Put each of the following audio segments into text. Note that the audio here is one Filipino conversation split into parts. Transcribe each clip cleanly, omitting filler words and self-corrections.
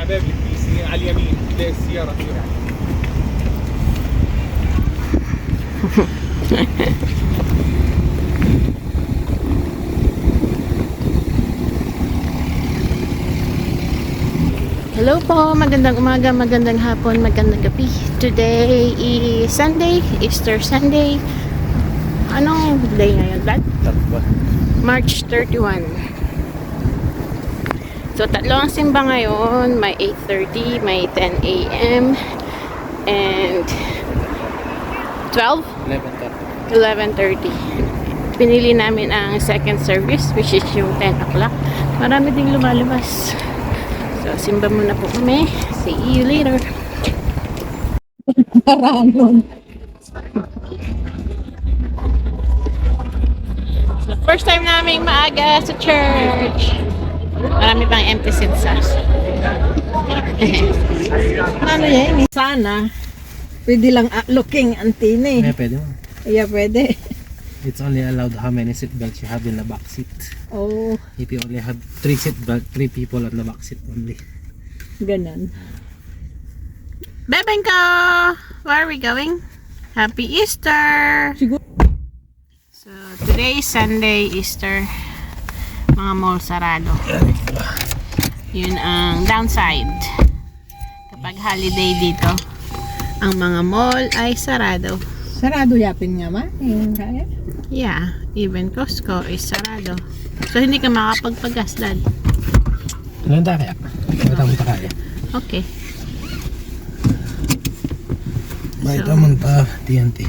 باب على اليمين تلاقي السيارة فيها. Hello po, magandang umaga, magandang hapon, magandang gabi. Today is Sunday, Easter Sunday. Anong day ngayon, Dad? March 31. So, tatlo ang simba ngayon. May 8:30, may 10 a.m. and 12? 11:30. Pinili namin ang second service, which is yung 10 o'clock. Marami ding lumalabas. So, simba muna po kami. See you later. Paranon. So, first time namin maaga sa church. Marami pang empty seats. Ano yan? Sana, pwede lang looking antine. Yeah, pwede mo. Yeah, pwede. It's only allowed how many seat belts you have in the back seat. Oh, If you only have 3 seat belt, 3 people on the back seat only. ganun. Bebenko! Where are we going? Happy Easter! Siguro. So, today is Sunday, Easter. Mga mall sarado. Yun ang downside. Kapag holiday dito, ang mga mall ay sarado. Sarado yapin nga ma. Kaya? Yeah, even Costco is sarado. So, hindi ka makapagpagas, Dad. Ilan tayo kaya? Ilan tayo kaya? Okay. Baik naman ta, TNT.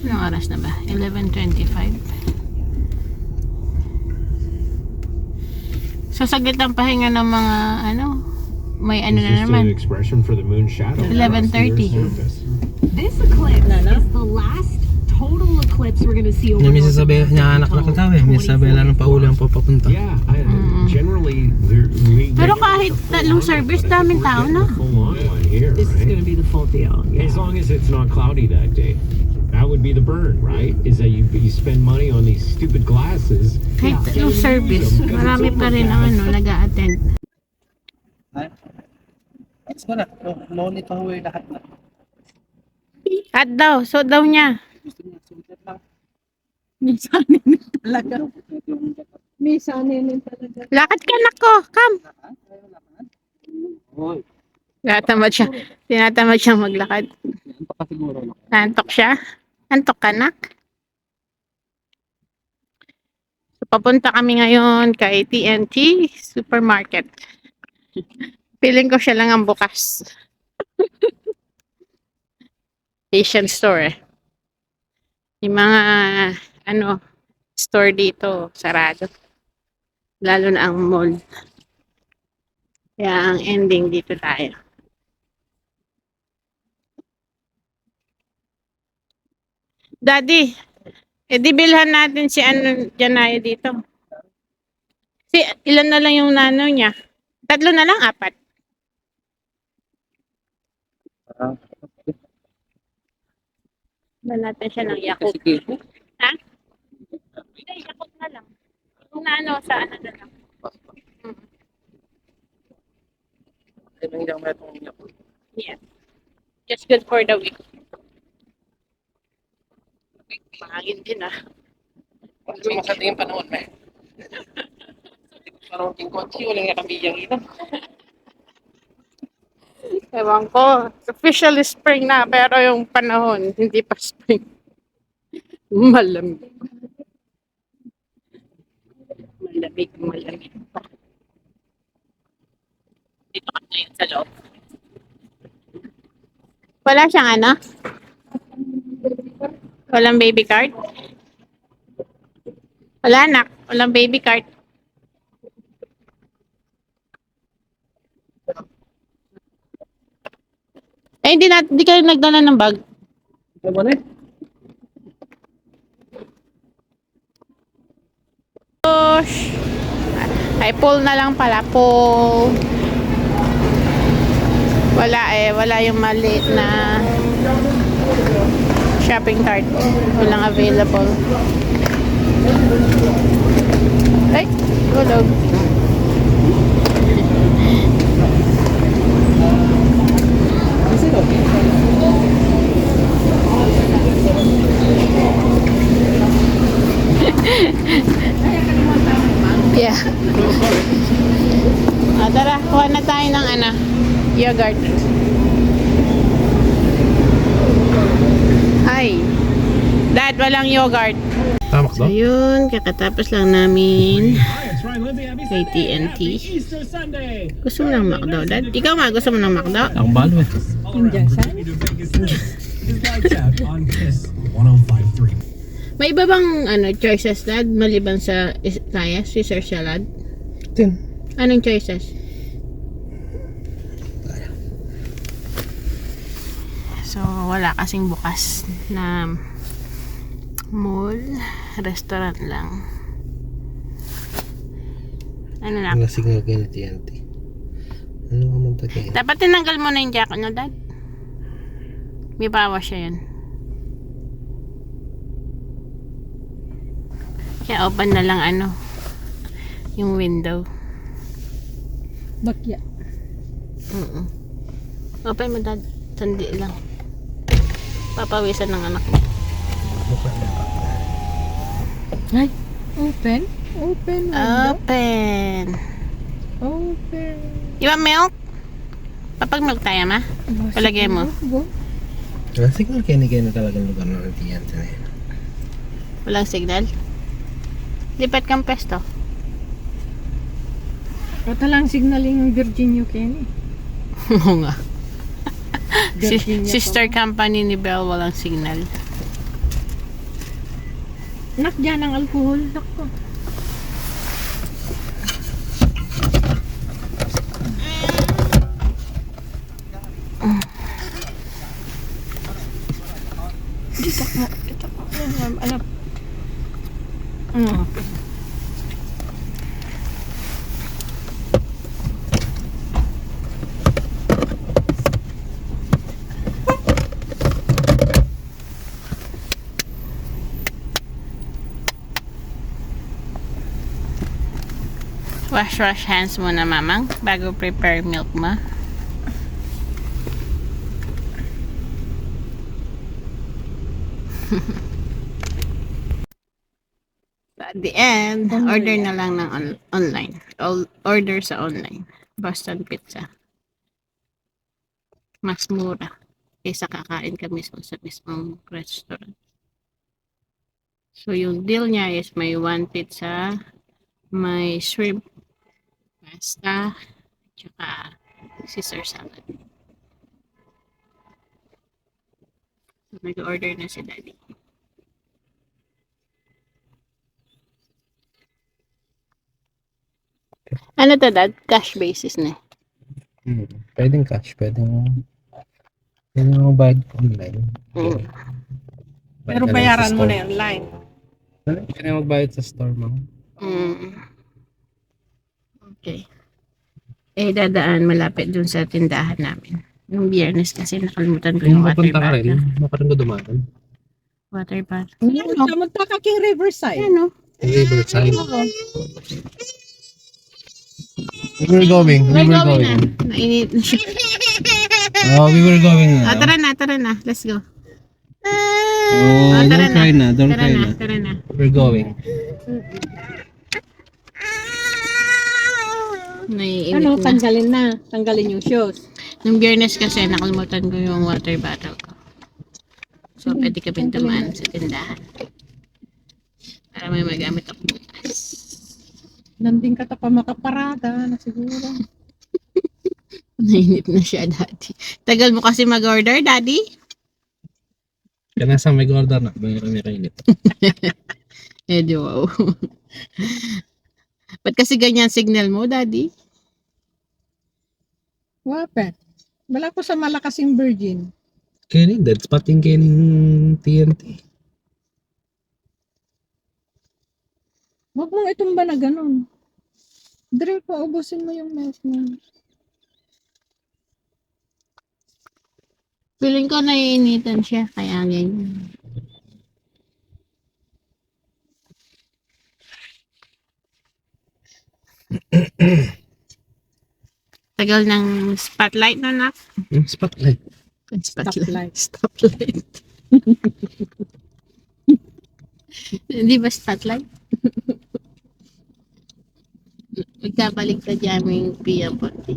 Anong oras na ba? 11:25. So, saglit ang pahinga ng mga, may ano na naman. expression for the moon shadow. 11:30. This eclipse Nana? is the last total eclipse we're going to see over Yung North Mrs. Isabel, hinahanap na kita eh. Mrs. Isabel, anong pauli ang papapunta? Yeah, generally Pero kahit tatlong service, daming tao na. This is going to be the full deal. Yeah. As long as it's not cloudy that day. That would be the burn, right? Is that you spend money on these stupid glasses. Kahit tatlong service, marami pa rin ang nag-a-attend. Let's go na. No need to huwi lahat na. At daw, so daw niya. Misanin talaga. Misanin talaga. Lakad ka na ko, come. Tinatamad siya. Tinatamad siyang maglakad. Nantok siya? Nantok ka, nak? So, papunta kami ngayon kay TNT Supermarket. Feeling ko siya lang ang bukas. Asian store eh. Yung mga store dito sarado. Lalo na ang mall. Kaya ang ending dito tayo. Daddy, edi bilhan natin si Janayo dito. Si ilan na lang yung nano niya? 3 na lang, 4. Bilhan natin siya ng Yakult. Ha? Hindi, Yakult na lang. Yung nano sa na lang. Yeah. Just good for the week. Mahangin din Sumasating yung panahon, may. Parang king kotse, walang nakabiyang ito. Ewan ko. Officially spring na, pero yung panahon, hindi pa spring. Malamig. Malamig pa. Dito ka ngayon sa loob. Wala siyang Walang baby cart? Wala, nak. Walang baby cart. Hindi kayo nagdala ng bag. Gosh. Ay, pull na lang pala. Pull. Wala yung maliit na Shopping cart. Walang available. Ay, hulog. Yeah. Tara, kuha na tayo ng yogurt. Ay. Dad, walang yogurt. Tama So yun, kakatapos lang namin That's right, Libby. Happy kay Sunday. TNT. Happy Easter Sunday. Gusto mo ng McDo, Dad? Ikaw gusto mo ng McDo? Ang balo eh. Indian sign? Is lights out on Kiss 105.3. May iba bang choices, Dad? Maliban sa Caesar salad? Tin. Anong choices? So, wala kasing bukas na mall, restaurant lang. Ano na? Ang signal kayo ni TNT. Ano ka man kayo? Dapat tinanggal mo na yung jacket nyo, Dad. May bawas siya yan. Kaya open na lang yung window. Bakya. Open mo, Dad. Sandi lang. Papawisan ng anak mo. Ay, open. Open window. Open. Open. You want milk? Papag-milk tayo, ma? Palagay mo. Ang signal kayo ni kayo na talagang lugar ng TNT na yun. Walang signal? Lipat kang pesto. Ito lang signaling yung Virginia Kenny. Oo nga. Virginia Sister company ni Belle walang signal. Nak dyan ang alcohol. Nako. Dito ko. Alam. Wash hands muna, mamang, bago prepare milk mo. At the end, order na lang ng online. Order sa online. Boston Pizza. Mas mura kaysa kakain kami sa mismong restaurant. So, yung deal niya is may one pizza, may shrimp, pasta, tsaka Caesar salad. So, nag-order na si Daddy. Ano to, Dad? Cash basis na. Pwedeng cash, pwedeng bayad online. Pero bayaran mo na online. Pwede magbayad sa store mo. Okay. Dadaan malapit dun sa tindahan namin. Yung Biyernes kasi nakalimutan ko yung Kung water mapunta ka rin, bottle. makaroon ko dumaan. Water bottle. Samunta ka king Riverside. Ano? Riverside. We were going. Nainit na siya. Oh, we were going na. Tara na. Let's go. Oh, tara don't cry na. Don't Tara cry na, na. tara na. We're going. Naiinit Ano, na. tanggalin yung shoes. Nung Biyernes kasi nakalimutan ko yung water bottle ko. So, pwede kami dumaan sa tindahan. Para may magamit ako bukas. Nanding ka pa makaparada na siguro. Nainip na siya, Daddy. Tagal mo kasi mag-order, Daddy? Kaya nasa may order na. May kainit. Wow. Ba't kasi ganyan signal mo, Daddy? Wapen. Wala ko sa malakasing Virgin. Kenny, dead spotting Kenny TNT. Huwag mong itumba na ganun. Dire pa, ubusin mo yung milk mo. Feeling ko naiinitan siya, kaya ganyan. Tagal ng spotlight na nak. Spotlight. Stoplight. Hindi ba spotlight? Magkabalik sa jamming Pia Ponte.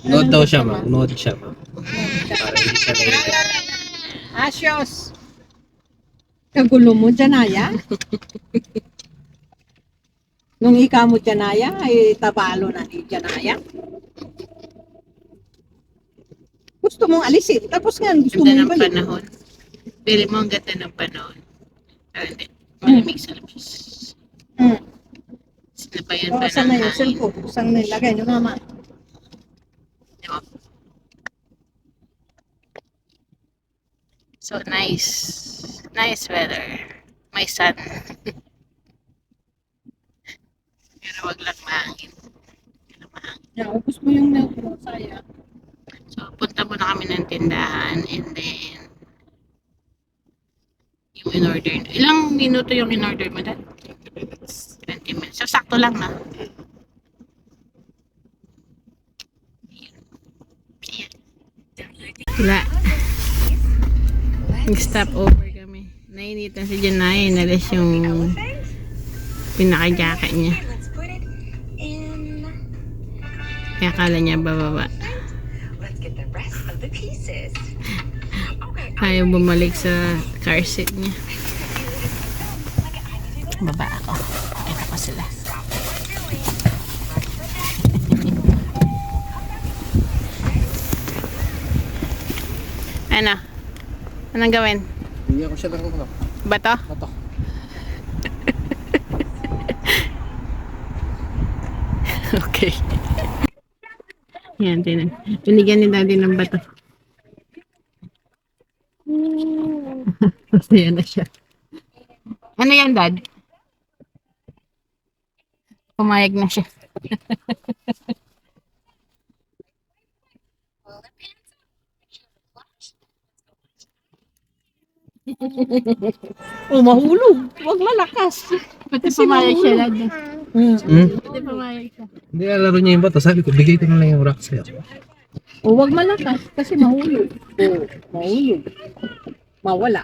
Nod daw siya, ma'am. Nod siya, ma'am. Para hindi siya naiinit. Asyos! Kagulo mo, Janaya? Nung ika mo, Janaya, ay tabalo na ni Janaya. Gusto mong alisin, tapos nga gusto Ganda mong ng ibalik. panahon. Pili mo ang ganda ng panahon. Ah, hindi. Malamig sa labas. Sinabayan O, pa saan ng na yung hangin. cellphone? Saan na ilagay nyo, mama? Diba? So nice. Nice weather. May sun. Pero wag lang mahangin. Ubus mo yung milk mo, saya. So, punta muna kami ng tindahan and then yung in-order. Ilang minuto yung in-order mo dad? 20 minutes. So, sakto lang na. Wala. Nag-stop over kami. Nainitan si Janay. Nalas yung pinaka-jacket niya. Let's put it in. Kaya akala niya bababa. Let's get the rest of the pieces. Okay. Ayaw bumalik sa car seat niya. Baba ako. Ito pa sila. Ano? Anong gawin? Hindi ako siya lang. Bato? Bato. Okay. Yan, tinan. Binigyan ni daddy ng bato. Masaya na siya. Ano yan, dad? Pumayag na siya. O, mahulog. Huwag malakas. Pati pumayag siya, dad. Pati pumayag siya. Hindi, laro niya yung bato. Sabi ko, bigay ko na lang yung rock sa'yo. O, huwag malakas kasi mahulog. O, mahulog. Mawala.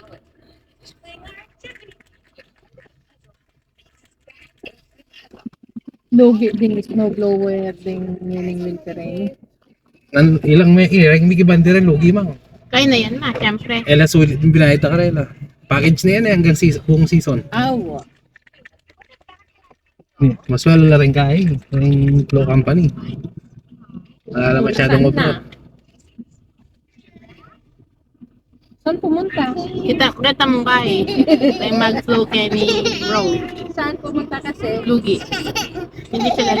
Logi ding snow blower ding meaning winter rain. Ilang may hindi ka bandera, lugi mang. Kaya na yan na, syempre. Ela, sulit yung binayad na karela. Package na yan hanggang buong season. Awa. Maswelo na rin kaya yung flow company. Wala na masyadong Saan obrot. na? Saan pumunta? Kita mong kaya. May mag-flow Kenny Road. Saan pumunta kasi? Lugi. Hindi sila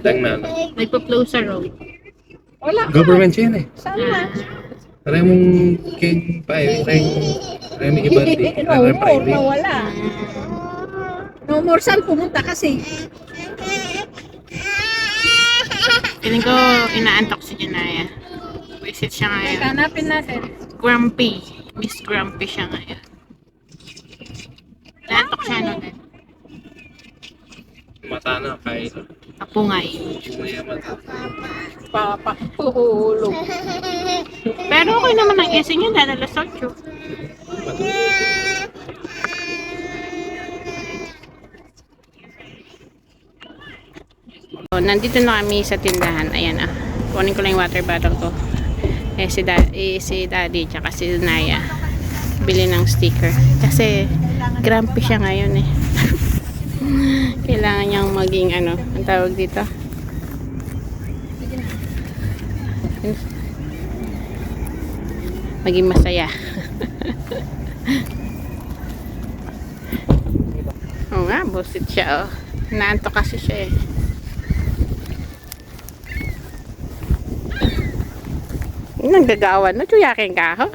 Lang na. nagpo-flow sa road. Wala ka. Government yan eh. Saan na? Tara mong king pa eh. Tara mong iba din. No Tara more, private. nawala. No more, saan pumunta kasi? Feeling ko inaantok si Janaya. Visit siya ngayon. Hanapin natin. Grumpy. Miss Grumpy siya ngayon. Inaantok siya no din. Mata na kahit. Kapungay. Maya mata. Papahuhulog. Pero okay naman ang gising yun dahil alas 8. So, nandito na kami sa tindahan. Ayan ah. Kunin ko lang yung water bottle ko. Si daddy tsaka si Naya bili ng sticker. Kasi grumpy siya ngayon eh. Kailangan niyang maging ano, ang tawag dito. Maging masaya. Oo nga, busit siya oh. Naantok kasi siya eh. Naggagawa na, tuyakin ka ha?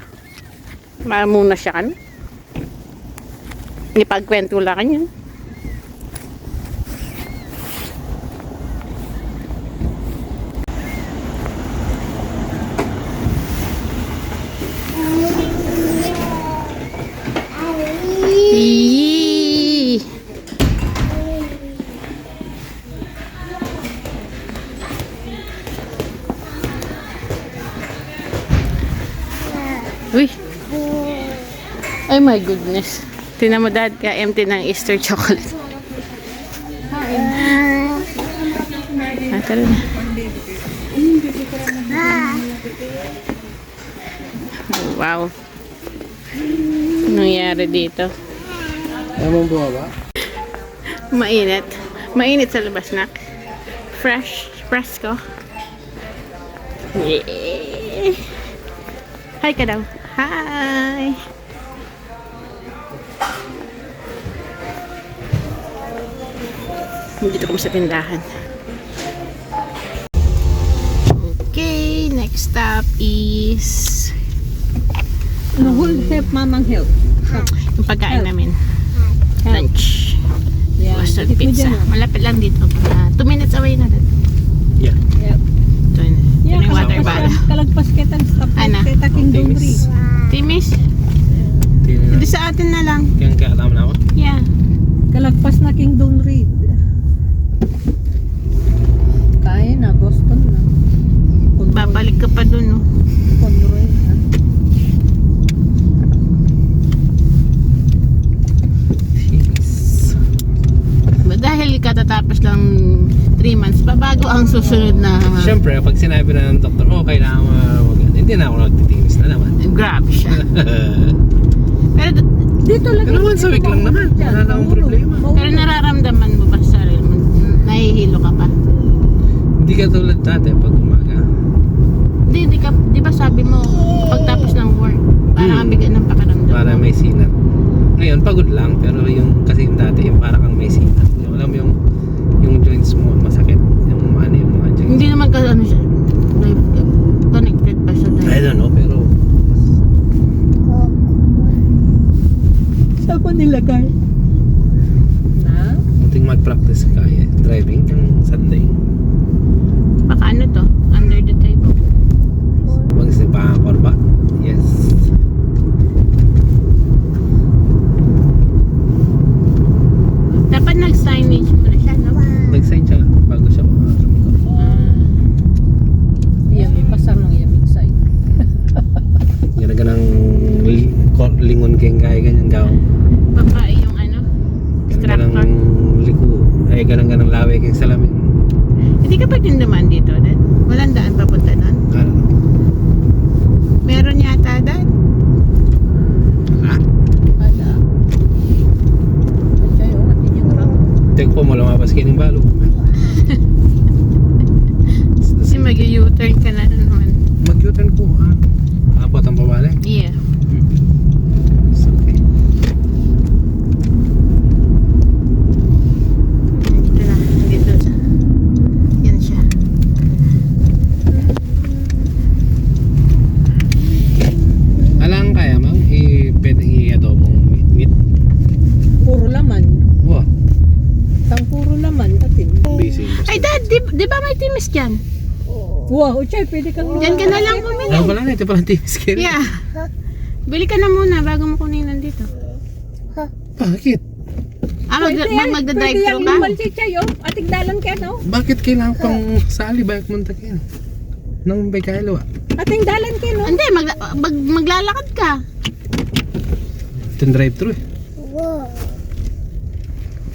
Muna siya kan. Ipagkwento lang kanyan. Uy. Ay my goodness. Tingnan mo dad, ka-empty ng Easter chocolate. Tara na. Oh, wow. Nangyari dito. Ewan buha ba? Mainit. Mainit sa labas na. Fresh. Fresco. Yeah. Hi ka daw. Hi. Dito kami sa tindahan. Okay, next stop is Ano, who'll help mamang help? yung pagkain namin. Lunch. Yeah. Boston Dito Pizza. dyan, oh. Malapit lang dito. 2 minutes away na. Yeah. Yeah. Ito yun. Yeah, Yun yung water kalagpas bottle. kalagpas kita stop Ana? kita Kingdom Timis. Ri. Timis? Tingnan Hindi na. sa atin na lang. Kaya kakatama na ako. Yeah. Kalagpas na Kingdom Reed. Kaya na, Boston na. Babalik ka pa dun, no? Conroy na. Dahil katatapos lang 3 months, babago ang susunod na... Siyempre, pag sinabi na ng doktor, oh, kailangan hindi na ako nagtitimis na naman. Grabe siya. Pero, Dito lang. Pero once a week lang naman. Wala na akong problema. pero nararamdaman mo ba sa sarili mo? Nahihilo ka pa? Hindi ka tulad dati pag umaga. Di ba sabi mo, pagtapos ng work, parang ang bigat ng pakiramdam Para mo? may sinat. Ngayon, pagod lang. Pero yung kasi yung dati, yung para kang may sinat. Yung alam mo yung joints mo masakit. Yung mga joints. Hindi naman ka ano siya, like, connected pa siya I dahil. don't know, pero Saan ko nilagay? Na? munting mag-practice kaya. Driving yung Sunday. Baka ano to, under the table. Huwag si Pakorba. Yes. Dapat nag-signage mo na siya, no? Nag-sign siya bago siya Iya, may pasar ng yamig side. Ganaganang lingon keng kaya ganyan gawang. Babae yung ano, Ganaganang instructor. liku. Ay ganaganang lawe keng salamin. Hindi ka pwedeng dumaan dito, Dad? Walang daan papunta doon? Ano? Meron yata, Dad? Ah? Ada. Ay, oh, hindi niya kurang. Tek po mo lumabas kayo ng balo. Kasi mag-u-turn ka na naman. Mag-U-turn ko ha. Kapot ang pabalik. Yeah. It's okay. Dito na. Dito siya. Yan siya. Alang kaya mang pwedeng i-adobong meat. Puro laman. Wow. Tang puro laman. Atin. Busy. Ay, Dad! Di ba may timis dyan? Wow, Uchay, pwede kang... Diyan ka na lang bumili. Ano pala na? Ito pala timis kayo. Yeah. Bili ka na muna bago mo kunin nandito. Bakit? Magda-drive-thru ka? Pwede yan, Chay, oh. Ating dalan ka, no? Bakit kailangan pang sali bayak muntakin? Nang may kailo ah. Ating dalan ka, no? Hindi, maglalakad ka. Itong drive-thru eh.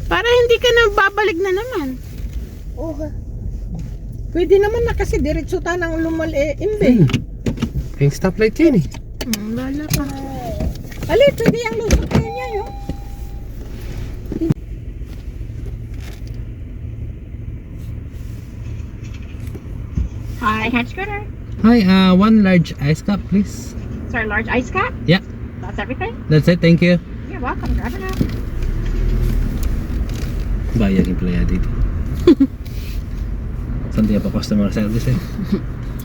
Para hindi ka na babalik na naman. Pwede naman na kasi diretso tanang lumal imbe. Yung stoplight yan eh. Bala ka. Ali, pwede yung lusot kayo niya, yo. Hi, Hatch Scooter. Hi, one large ice cup please. Sorry, large ice cup? Yeah, That's everything? that's it, thank you. You're welcome. Grab it up. Bayag yung playa dito. Saan pa customer service eh?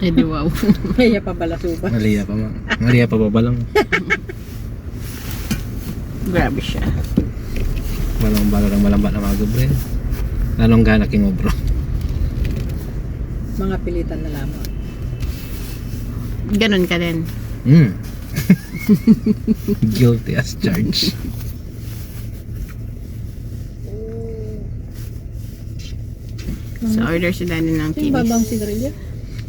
Eh di wow. Kaya pa bala suba. Malia pa ma. Malia pa ba lang? Grabe siya. Walang balo lang malamba na mga gobre. Lalong gana king obro. Mga pilitan na lamang. Ganon ka din. Guilty as charged. So order si Daddy ng Yung babang kinis. sigarilyo?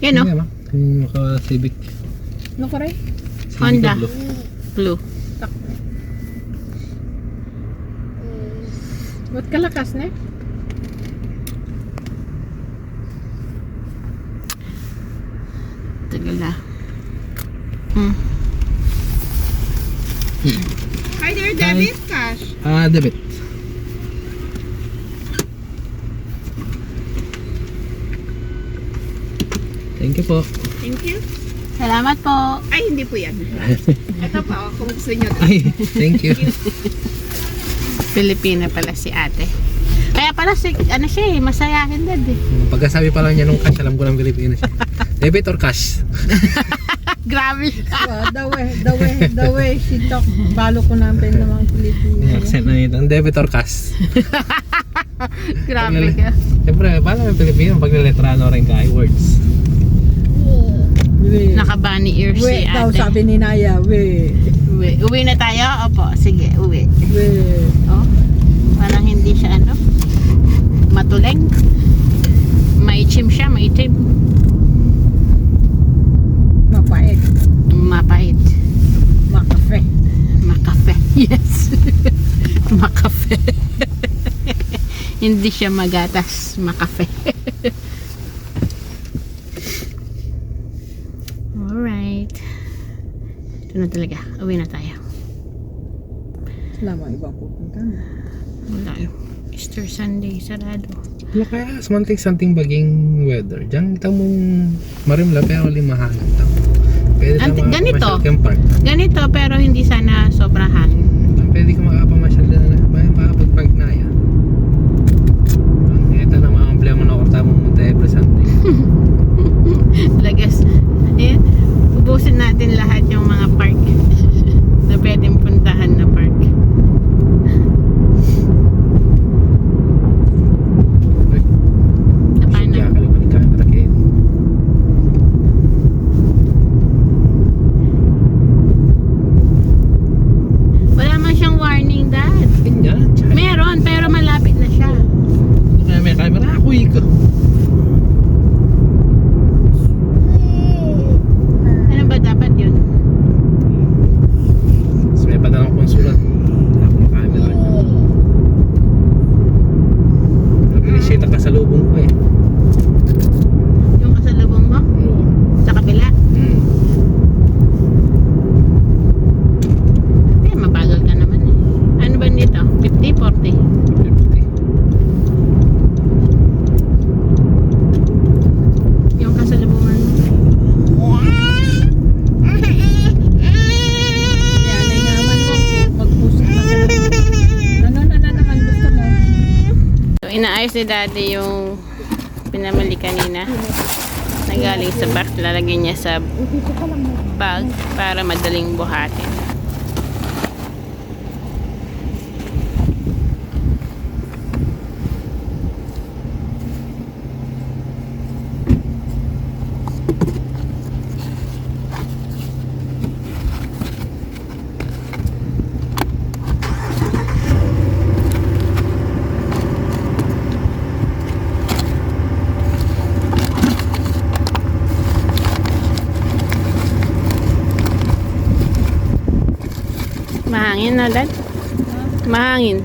Yan o. Hindi ba? Yung maka Civic. No, kare? Honda. Blue. Blue. Ba't kalakas na? Tagal na. Hi there, debit cash. Debit. Thank you po. Thank you. Salamat po. Ay, hindi po yan. Ito pa, kung gusto nyo. Ay, thank you. Pilipina pala si ate. Kaya pala si, ano siya eh, masayahin dad eh. Pagkasabi pa lang niya nung cash, alam ko ng Pilipinas siya. Debit or cash? Grabe. The way she talk, balo ko namin ng mga Pilipino. Yung accent na nito. Debit or cash? Grabe ka. Siyempre, paano yung Pilipino pag niletrano rin ka, words? Naka-bunny ears si We, daw ate. sabi ni Naya, we. Uwi na tayo? Opo, sige, uwi. We. Oh, parang hindi siya ano, matuleng. Maitim siya, maitim. Mapait. Mapait. Makafe. Makafe. Yes. Makafe. Hindi siya magatas. Makafe. Alright. Ito na talaga. Uwi na tayo. Wala mga ibang pupunta. Wala. Easter Sunday, sarado. Wala kaya something baging weather. Diyan kita mong marimla pero limahalan daw. Pwede naman Ganito. makapasyal kang park. Ganito pero hindi sana sobrahan. Pwede ka makapamasyal na makapag-park na yan. Ito na mga emplema na korta mo munta every Sunday. Lagas. Ayan. Ubusin natin lahat yung mga park na pwedeng puntahan na park. Paano? Kaya kalimutan ka yung raket. Wala man siyang warning, Dad. Ganyan. Meron, pero malapit na siya. May camera ako ikaw. Ano ba dapat yun? Tapos may padalang konsulat. Ako ng camera. Nag-initiate ang kasalubong ko eh. Yung kasalubong mo? Oo. Sa kabila? Hmm. Eh, mabagal ka naman eh. Ano ba nito? 50, 40? 50. Yung kasalubungan. Yan ay naman mo. Mag-post ka na. Ano na naman gusto mo? So, inaayos ni Daddy yung pinamali kanina na galing sa box. Lalagyan niya sa bag para madaling buhatin. Mahangin na, Dad? Mahangin.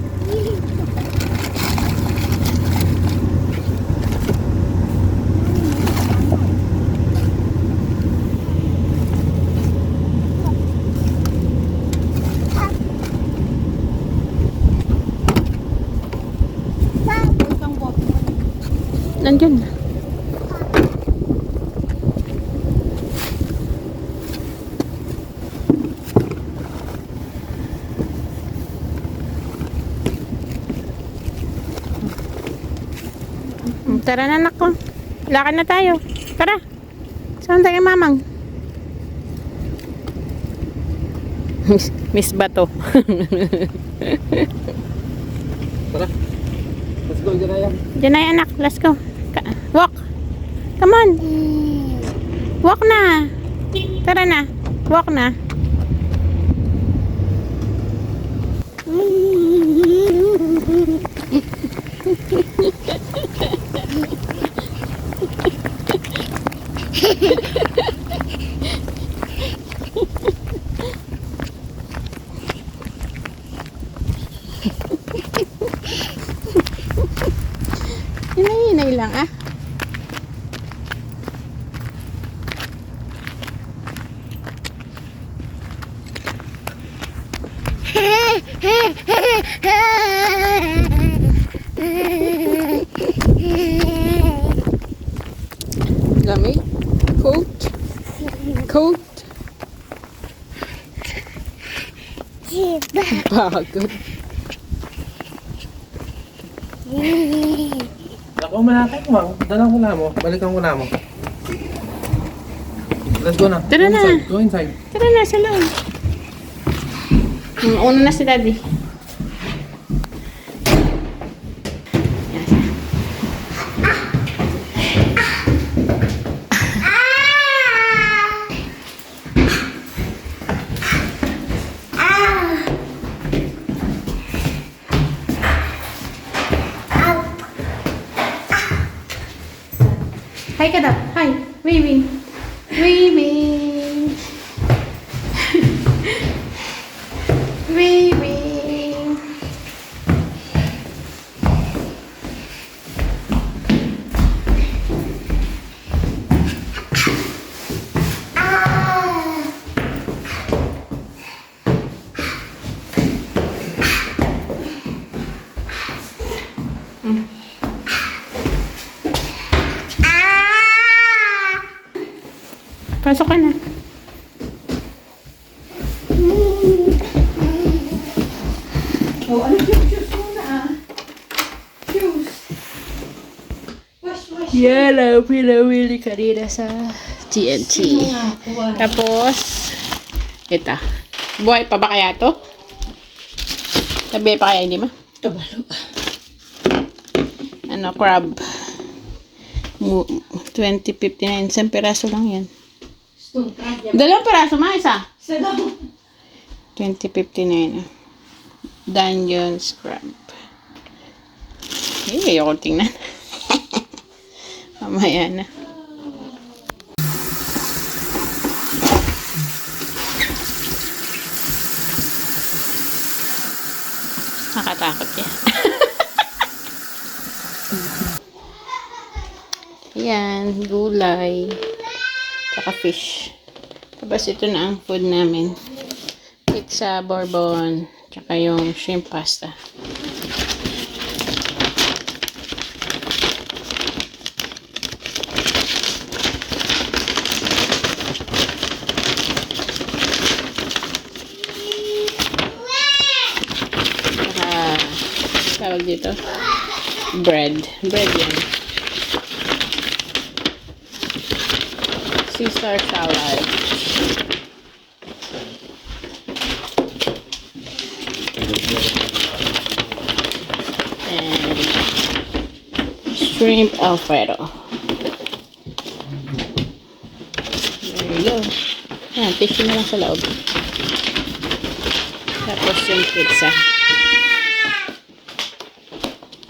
Nandyan na. Tara na, anak ko. Lakad na tayo. Tara. Saan tayo, mamang? Miss Bato. Tara. Let's go, Janaya. Diyan na, anak. Let's go. Walk. Come on. Walk na. Tara na. Walk na. Lamig. Coat. Coat. Pagod. Ako malapit mo. Dalang ko na mo. Balikan ko na mo. Let's go na. Tara Go na. inside. Go inside. Tara na, sa loob. Una na si Daddy. Hi ka daw. Hi. Waving. Waving. Waving. Pasok ka na. Oh, ano yung shoes muna ah? Shoes. Wash. Yellow, pinawili kanina sa TNT. Tapos, ito. Buhay pa ba kaya to? Tabi pa kaya, hindi ma? Tabalo. Ano, crab. 20.59. Isang piraso lang yan. Stone crab yan. Dalawang piraso, ma, isa. Sagaw. 20.59. Dungeons crab. Eh, ayoko tingnan. Mamaya na. Nakatakot yan. Yan, gulay. Tsaka fish. Tapos ito na ang food namin. Pizza, bourbon, tsaka yung shrimp pasta. Tsaka, tawag dito, bread. Bread yan. Caesar salad. And shrimp alfredo. There you go. Ayan, tissue na lang sa loob. Tapos yung pizza.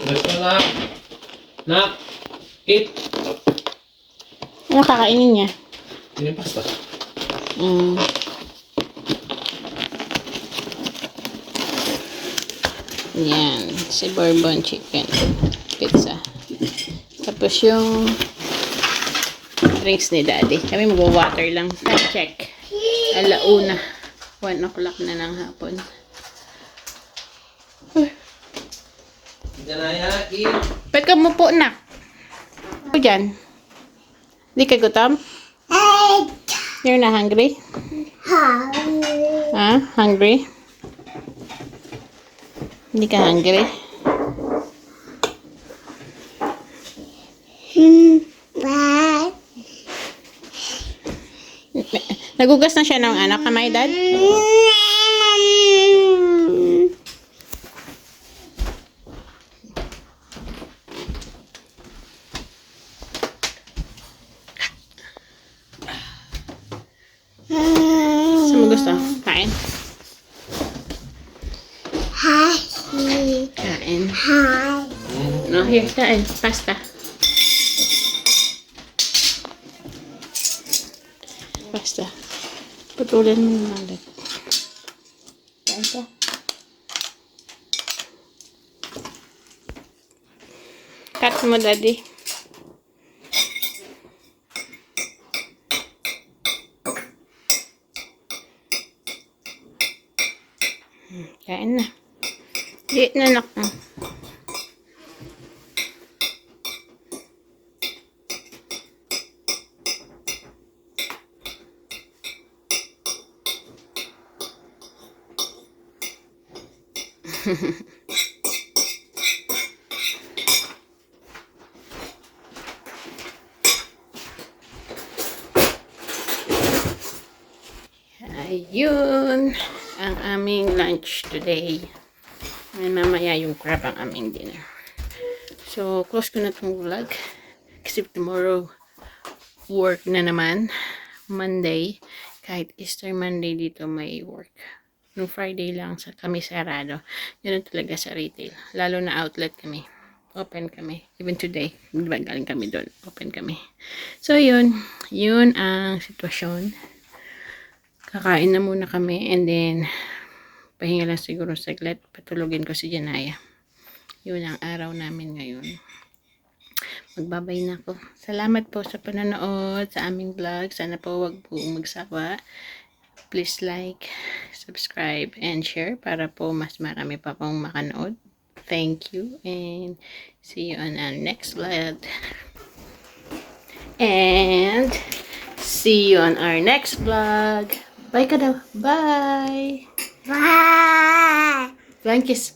Let's go na. Nak. Eat. Ano kakainin niya? Yun yung pasta. Yan. Si bourbon chicken. Pizza. Tapos yung drinks ni Daddy. Kami mag-water lang. Time check. 1:00. 1 o'clock na ng hapon. Diyan na yan. Eat. Ba't ka mupo na? Ako dyan. Di ka gutom? You're not hungry? Ha? Hungry? Hindi ka hungry? Nagugas na siya ng anak kamay, Dad? Saan mo gusto? Kain? Kain. No, here, kain. Pasta. Pasta. Putulin mo yung malat. Kain ka. Cut mo, Daddy. Kain na. Di na nak. Ayun ang aming lunch today. Ngayon mamaya yung crab ang aming dinner. So, close ko na itong vlog. Kasi tomorrow, work na naman. Monday. Kahit Easter Monday dito may work. Nung Friday lang kami sarado. Yun talaga sa retail. Lalo na outlet kami. Open kami. Even today. Diba galing kami doon. Open kami. So, yun. Yun ang sitwasyon. Kakain na muna kami. And then, pahinga lang siguro saglit. Patulogin ko si Janaya. Yun ang araw namin ngayon. Magbabay na ako. Salamat po sa panonood sa aming vlog. Sana po wag po magsawa. Please like, subscribe, and share para po mas marami pa pong makanood. Thank you and see you on our next vlog. And see you on our next vlog. Bye ka daw. Bye. Bye. Flying kiss.